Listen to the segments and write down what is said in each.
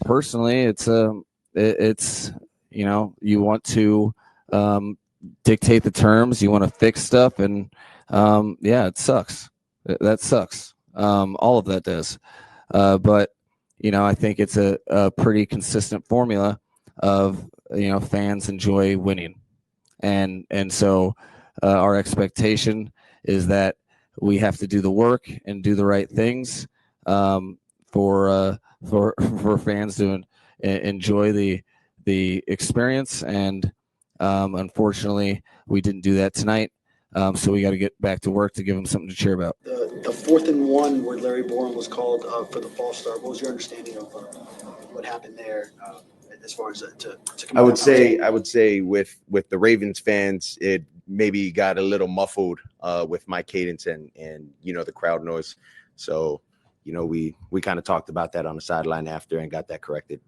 Personally, it's you want to dictate the terms, you want to fix stuff, and yeah, it sucks. That sucks. All of that does. But I think it's a pretty consistent formula of fans enjoy winning, and so our expectation is that we have to do the work and do the right things for for fans to enjoy the experience. And unfortunately, we didn't do that tonight. So we got to get back to work to give them something to cheer about. The 4th and 1 where Larry Bourne was called for the false start. What was your understanding of what happened there as far as to I combat would penalty? say I would say with the Ravens fans, it maybe got a little muffled with my cadence and the crowd noise. So we kind of talked about that on the sideline after and got that corrected.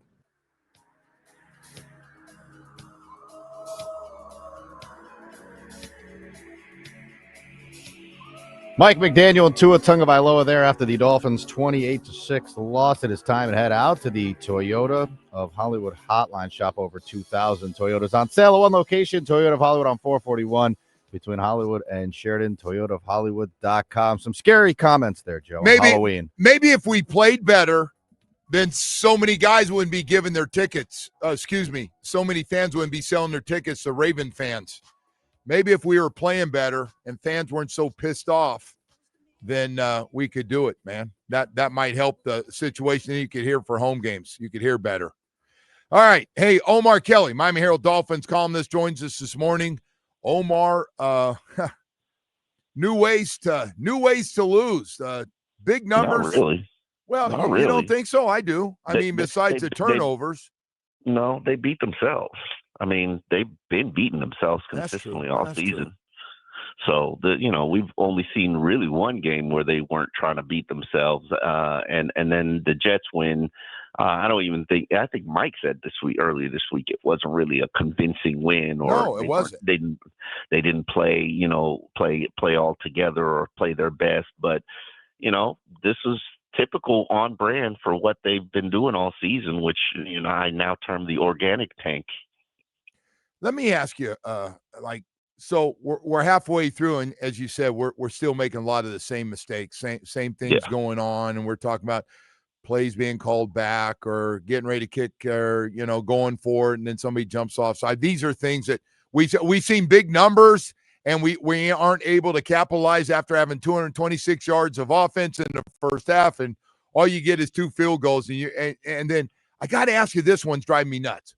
Mike McDaniel and Tua Tagovailoa there after the Dolphins 28-6 loss. It is time to head out to the Toyota of Hollywood Hotline. Shop over 2,000 Toyotas on sale at one location. Toyota of Hollywood on 441 between Hollywood and Sheridan. ToyotaofHollywood.com. Some scary comments there, Joe. Halloween. Maybe if we played better, then so many guys wouldn't be giving their tickets. So many fans wouldn't be selling their tickets to Raven fans. Maybe if we were playing better and fans weren't so pissed off, then we could do it, man. That might help the situation. You could hear for home games. You could hear better. All right. Hey, Omar Kelly, Miami Herald Dolphins columnist, joins us this morning. Omar, new ways to lose. Big numbers. Not really. Well, Not you really. don't think so? I do. I mean, besides the turnovers. No, they beat themselves. I mean, they've been beating themselves consistently all season. True. So we've only seen really one game where they weren't trying to beat themselves, and then the Jets win. I think Mike said earlier this week it wasn't really a convincing win, or no, it wasn't. They didn't play play all together or play their best, but this is typical on brand for what they've been doing all season, which I now term the organic tank. Let me ask you, so we're halfway through, and as you said, we're still making a lot of the same mistakes, same things going on, and we're talking about plays being called back or getting ready to kick or going for it, and then somebody jumps offside. These are things that we've seen big numbers, and we aren't able to capitalize after having 226 yards of offense in the first half, and all you get is 2 field goals, and then I got to ask you, this one's driving me nuts.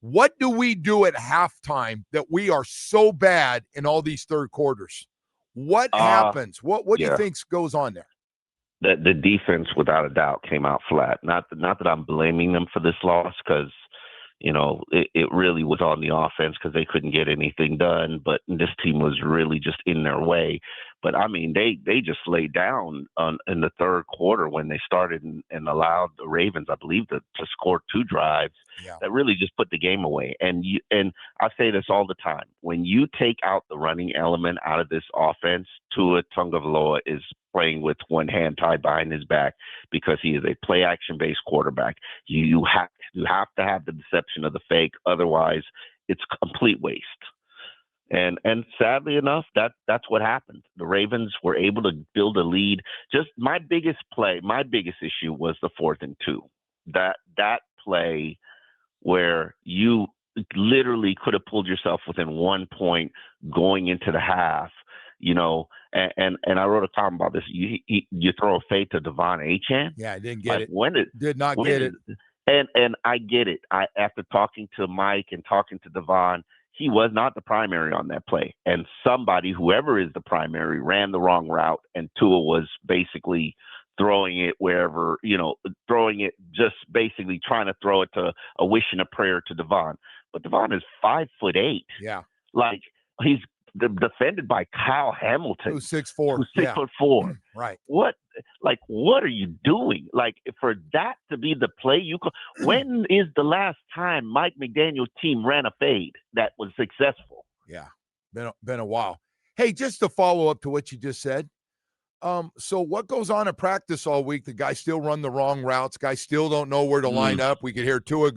What do we do at halftime that we are so bad in all these third quarters? What happens? What do you think goes on there? The defense, without a doubt, came out flat. Not that I'm blaming them for this loss, because it really was on the offense because they couldn't get anything done. But this team was really just in their way. But I mean, they just laid down in the third quarter when they started and allowed the Ravens, I believe, to score 2 drives that really just put the game away. And I say this all the time: when you take out the running element out of this offense, Tua Tagovailoa is playing with one hand tied behind his back because he is a play action based quarterback. You have to have the deception of the fake, otherwise it's complete waste. And sadly enough, that's what happened. The Ravens were able to build a lead. Just my biggest issue was the 4th and 2. That play where you literally could have pulled yourself within 1 point going into the half. And I wrote a column about this. You throw a fade to Devon Achane. Yeah, I didn't get it. Did not get it. And I get it. After talking to Mike and talking to Devon, he was not the primary on that play. And somebody, whoever is the primary, ran the wrong route, and Tua was basically throwing it wherever, throwing it, just basically trying to throw it to a wish and a prayer to Devon. But Devon is 5'8". Yeah. Like, he's defended by Kyle Hamilton, who's 6'4". Who's 6'4". Right. What are you doing? Like, for that to be the play, when is the last time Mike McDaniel's team ran a fade that was successful? Yeah, been a while. Hey, just to follow up to what you just said, So what goes on at practice all week? The guys still run the wrong routes. Guys still don't know where to line up. We could hear Tua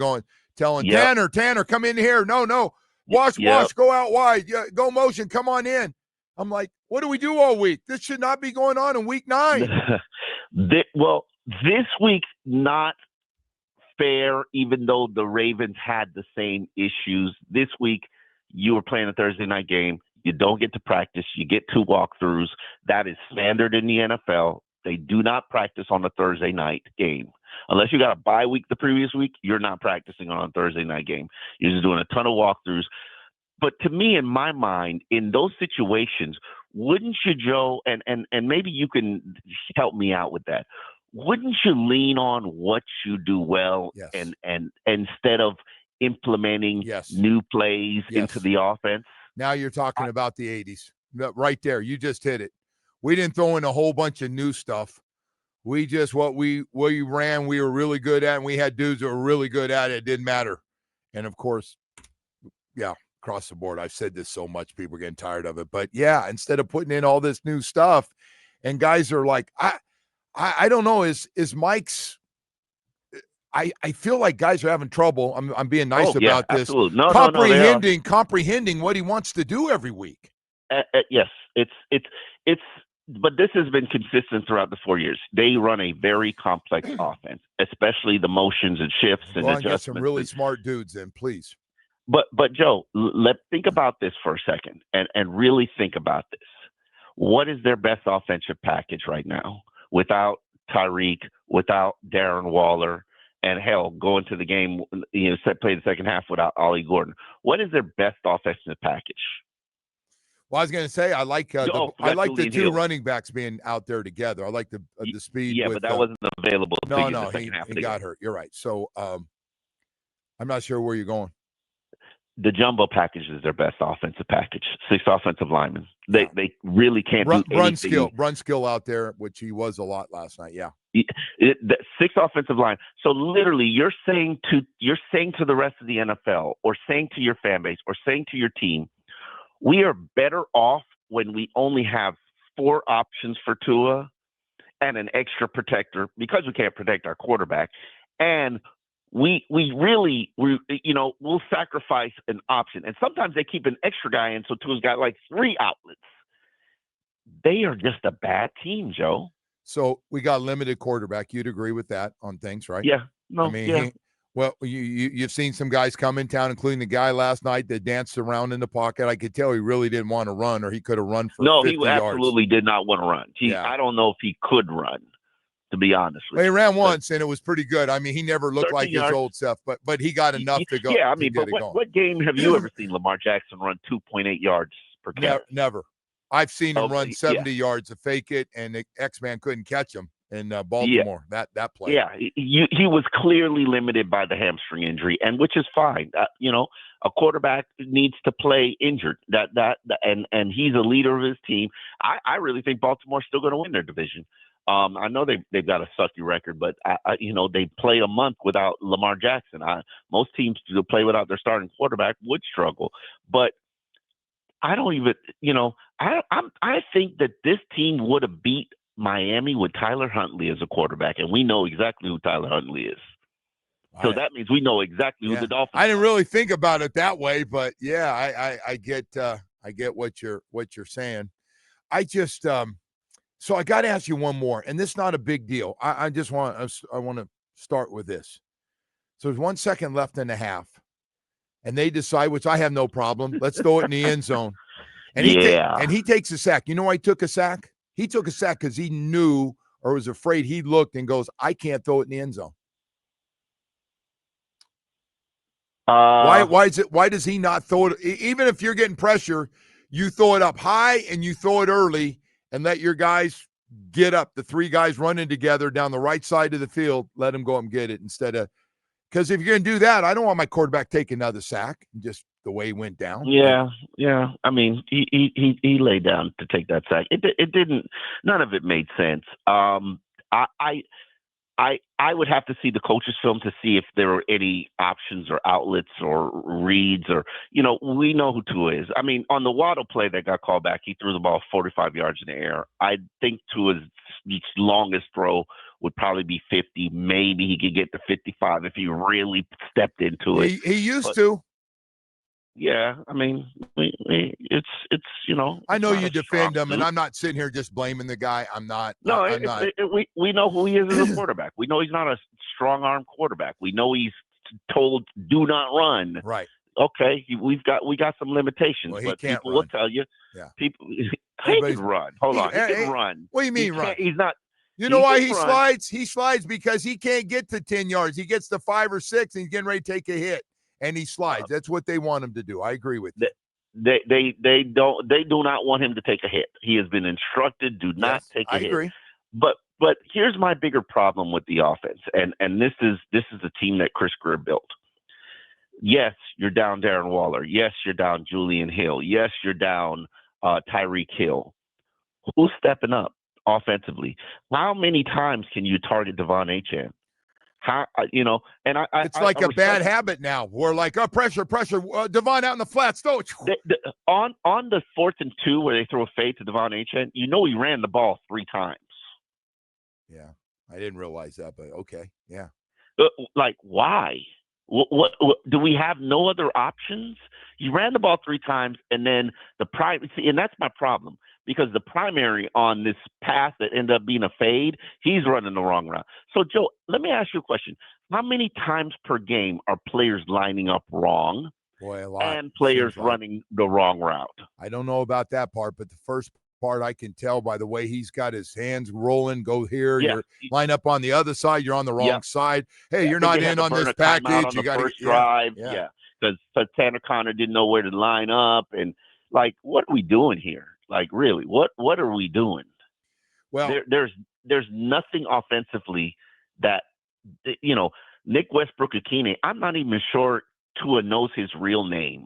telling Tanner, come in here. No. Wash, go out wide. Yeah, go motion, come on in. I'm like, what do we do all week? This should not be going on in week 9. This week's not fair, even though the Ravens had the same issues. This week, you were playing a Thursday night game. You don't get to practice. You get 2 walkthroughs. That is standard in the NFL. They do not practice on a Thursday night game. Unless you got a bye week the previous week, you're not practicing on a Thursday night game. You're just doing a ton of walkthroughs. But to me, in my mind, in those situations, wouldn't you, Joe, and maybe you can help me out with that, wouldn't you lean on what you do well and instead of implementing new plays into the offense? Now you're talking about the 80s. Right there. You just hit it. We didn't throw in a whole bunch of new stuff. We just, what we ran, we were really good at, and we had dudes that were really good at it. It didn't matter. And, of course, across the board, I've said this so much, people are getting tired of it. But, instead of putting in all this new stuff, and guys are like, I don't know, is Mike's – I feel like guys are having trouble. I'm being nice about this. Absolutely. Comprehending what he wants to do every week. Yes, it's but this has been consistent throughout the 4 years. They run a very complex offense, especially the motions and shifts and adjustments. Get some really smart dudes in, please. But Joe, let's think about this for a second and really think about this. What is their best offensive package right now? Without Tyreek, without Darren Waller, and hell, going to the game, play the second half without Ollie Gordon. What is their best offensive package? Well, I was going to say I like the 2 running backs being out there together. I like the speed. Yeah, but that wasn't available. He got hurt. You're right. So I'm not sure where you're going. The jumbo package is their best offensive package. 6 offensive linemen. They really can't do anything. Run skill out there, which he was a lot last night. Yeah. The 6 offensive line. So literally, you're saying to the rest of the NFL, or saying to your fan base, or saying to your team, we are better off when we only have 4 options for Tua and an extra protector because we can't protect our quarterback, and we'll sacrifice an option. And sometimes they keep an extra guy in, so Tua's got like 3 outlets. They are just a bad team, Joe. So we got limited quarterback. You'd agree with that on things, right? Yeah. No, I mean, you've seen some guys come in town, including the guy last night that danced around in the pocket. I could tell he really didn't want to run, or he could have run for 50 yards. No, he absolutely did not want to run. I don't know if he could run, to be honest with you. He ran once, and it was pretty good. I mean, he never looked like his old self, but he got enough to go. Yeah, I mean, but what game have you ever seen Lamar Jackson run 2.8 yards per carry? Never. I've seen him run 70 yards to fake it, and the X-Man couldn't catch him in Baltimore. That play. Yeah, he was clearly limited by the hamstring injury, and which is fine. A quarterback needs to play injured. And he's a leader of his team. I really think Baltimore's still going to win their division. I know they've got a sucky record, but they play a month without Lamar Jackson. Most teams to play without their starting quarterback would struggle, but I don't even. I think that this team would have beat Miami with Tyler Huntley as a quarterback, and we know exactly who Tyler Huntley is. So that means we know exactly who the Dolphins I didn't really think about it that way, but I get what you're saying. I just so I got to ask you one more, and this is not a big deal. I want to start with this. So there's 1 second left in the half, and they decide, which I have no problem. Let's throw it in the end zone. And he takes a sack. You know why he took a sack? He took a sack because he knew or was afraid. He looked and goes, I can't throw it in the end zone. Why does he not throw it? Even if you're getting pressure, you throw it up high and you throw it early and let your guys get up. The 3 guys running together down the right side of the field, let them go up and get it instead of – because if you're going to do that, I don't want my quarterback taking another sack, just the way he went down. Yeah. I mean, he laid down to take that sack. It didn't – none of it made sense. I I would have to see the coach's film to see if there were any options or outlets or reads or, we know who Tua is. I mean, on the Waddle play that got called back, he threw the ball 45 yards in the air. I think Tua's longest throw would probably be 50. Maybe he could get to 55 if he really stepped into it. He used to. Yeah, I mean, it's I know you defend him, and I'm not sitting here just blaming the guy. I'm not. No, I'm not. We know who he is as a quarterback. We know he's not a strong arm quarterback. We know he's told do not run. Right. Okay, we got some limitations, well, but people will tell you. Yeah. People he can run. Hold on, he can run. What do you mean run? He's not. You know why he slides? He slides because he can't get to 10 yards. He gets to 5 or 6, and he's getting ready to take a hit. And he slides. That's what they want him to do. I agree with you. They do not want him to take a hit. He has been instructed, do not take a hit. I agree. But here's my bigger problem with the offense, and this is the team that Chris Greer built. Yes, you're down Darren Waller. Yes, you're down Julian Hill. Yes, you're down Tyreek Hill. Who's stepping up offensively? How many times can you target Devon Achane? How and it's like a bad habit now. We're like, pressure, Devon out in the flats. Though on the 4th and 2 where they throw a fade to Devon Achane, he ran the ball 3 times. Yeah, I didn't realize that, but okay, yeah. Like why? What do we have no other options? He ran the ball 3 times, and then and that's my problem. Because the primary on this pass that ended up being a fade, he's running the wrong route. So, Joe, let me ask you a question. How many times per game are players lining up wrong Boy, a lot. And players running the wrong route? I don't know about that part, but the first part I can tell by the way he's got his hands rolling, go here, you line up on the other side, you're on the wrong side. Hey, you're not in on this package. You got to drive. Yeah, because Tanner Connor didn't know where to line up. And, what are we doing here? Really, what are we doing? Well, there's nothing offensively that Nick Westbrook-Ikhine. I'm not even sure Tua knows his real name.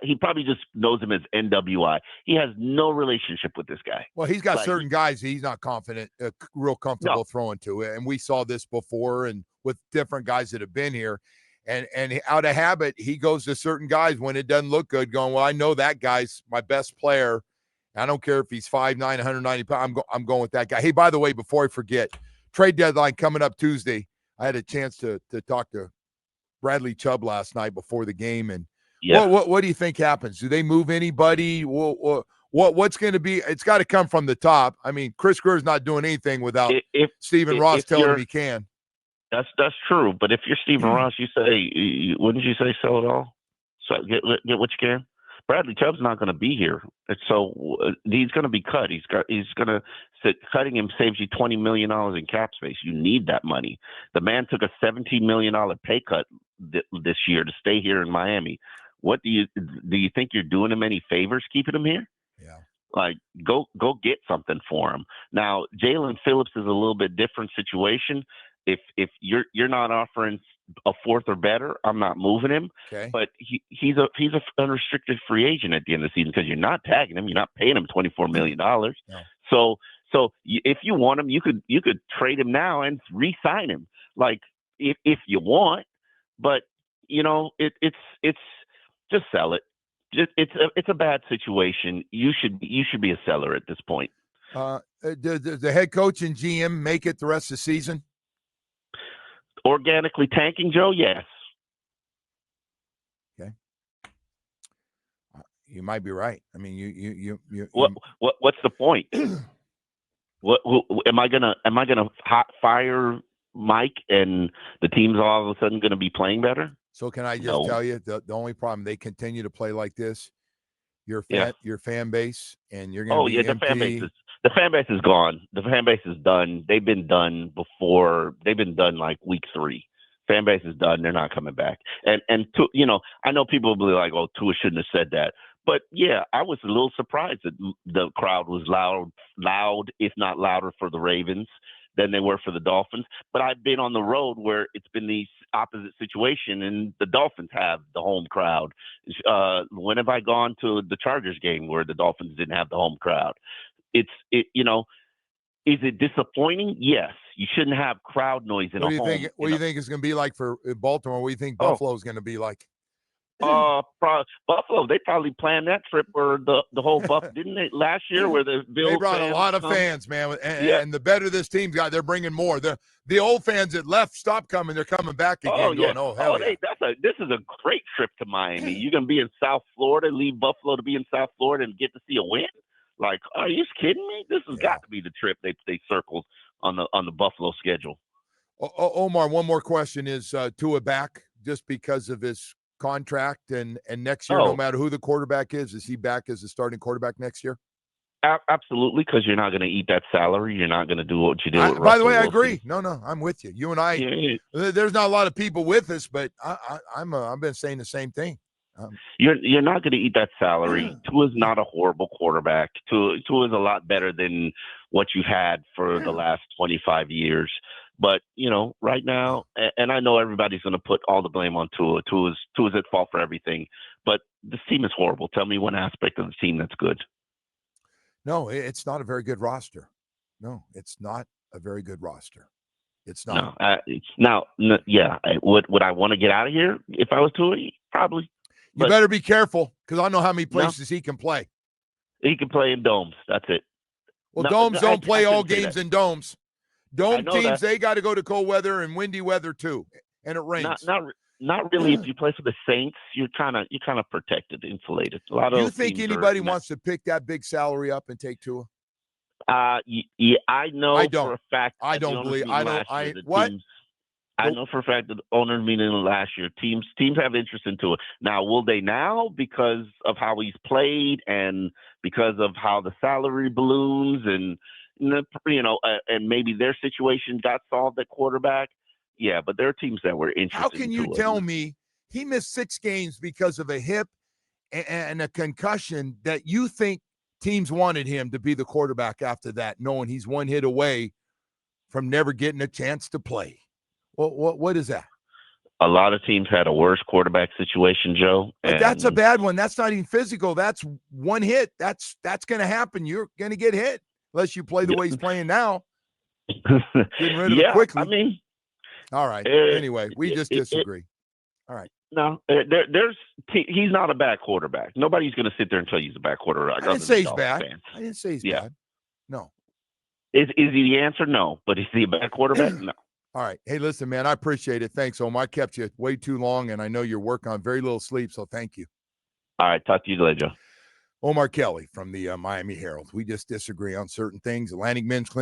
He probably just knows him as NWI. He has no relationship with this guy. Well, he's got certain guys he's not confident, real comfortable throwing to, and we saw this before, and with different guys that have been here. And out of habit, he goes to certain guys when it doesn't look good, going, well, I know that guy's my best player. I don't care if he's 5'9", 190 pounds. I'm going with that guy. Hey, by the way, before I forget, trade deadline coming up Tuesday. I had a chance to talk to Bradley Chubb last night before the game. And what do you think happens? Do they move anybody? What's going to be? It's got to come from the top. I mean, Chris Greer's not doing anything without Stephen Ross telling him he can. That's true. But if you're Stephen Ross, you say, wouldn't you say sell it all? So get what you can. Bradley Chubb's not going to be here, so he's going to be cut. Cutting him saves you $20 million in cap space. You need that money. The man took a $17 million pay cut this year to stay here in Miami. What do you think you're doing him any favors keeping him here? Yeah. Go get something for him. Now, Jalen Phillips is a little bit different situation. If you're not offering a 4th or better, I'm not moving him. Okay. But he's a unrestricted free agent at the end of the season because you're not tagging him, you're not paying him $24 million. No. So if you want him, you could trade him now and re-sign him, if you want. But it's just sell it. It's a bad situation. You should be a seller at this point. The head coach and GM make it the rest of the season? Organically tanking, Joe? Yes. Okay. You might be right. I mean, you what's the point? What am I gonna fire Mike and the team's all of a sudden going to be playing better? So can I just tell you the only problem, they continue to play like this, your fan base, and you're going to be empty. The fan base is gone. The fan base is done. They've been done before. They've been done week 3. Fan base is done. They're not coming back. And I know people will be like, "Oh, Tua shouldn't have said that." But I was a little surprised that the crowd was loud, if not louder, for the Ravens than they were for the Dolphins. But I've been on the road where it's been the opposite situation, and the Dolphins have the home crowd. When have I gone to the Chargers game where the Dolphins didn't have the home crowd? Is it disappointing? Yes. You shouldn't have crowd noise in What do a you home. think? What do you think it's going to be like for Baltimore? What do you think Buffalo's going to be like? Buffalo, they probably planned that trip for the whole didn't they last year where the Bills They brought a lot of come? fans, man, and the better this team got, they're bringing more. The old fans that left stopped coming. They're coming back again. Going, hell yeah! This is a great trip to Miami. You're gonna be in South Florida, leave Buffalo to be in South Florida, and get to see a win. Like, are you kidding me? This has got to be the trip they circled on the Buffalo schedule. Omar, one more question: is Tua back just because of his contract, and next year, no matter who the quarterback is he back as the starting quarterback next year? Absolutely, because you're not going to eat that salary. You're not going to do what you did with Russell by the way, Wilson. I agree. No, I'm with you. You and I, there's not a lot of people with us, but I've been saying the same thing. You're not going to eat that salary. Tua's not a horrible quarterback. Tua is a lot better than what you've had for the last 25 years. But, right now, and I know everybody's going to put all the blame on Tua. Tua's at fault for everything. But this team is horrible. Tell me one aspect of the team that's good. No, it's not a very good roster. No, it's not a very good roster. It's not. Would I want to get out of here if I was Tua? Probably. You better be careful, because I know how many places he can play. He can play in domes. That's it. Well, domes don't play all games in domes. Dome teams, they got to go to cold weather and windy weather too, and it rains. Not really. If you play for the Saints, you're kind of protected, insulated. A lot of. You think anybody wants to pick that big salary up and take Tua? Yeah, I know for a fact. I don't believe. I know for a fact that the owners meeting last year, teams have interest into it. Now, will they now because of how he's played and because of how the salary balloons and maybe their situation got solved at quarterback? Yeah, but there are teams that were interested. How can you tell me he missed 6 games because of a hip and a concussion that you think teams wanted him to be the quarterback after that, knowing he's one hit away from never getting a chance to play? What is that? A lot of teams had a worse quarterback situation, Joe. But that's a bad one. That's not even physical. That's one hit. That's going to happen. You're going to get hit unless you play the way he's playing now. Getting rid of it quickly. I mean, all right. Anyway, we just disagree. All right. No, he's not a bad quarterback. Nobody's going to sit there and tell you he's a bad quarterback. I didn't say he's bad. I didn't say he's bad. No. Is he the answer? No. But is he a bad quarterback? No. All right. Hey, listen, man, I appreciate it. Thanks, Omar. I kept you way too long, and I know you're working on very little sleep, so thank you. All right. Talk to you later, Joe. Omar Kelly from the Miami Herald. We just disagree on certain things. Atlantic Men's Clinic.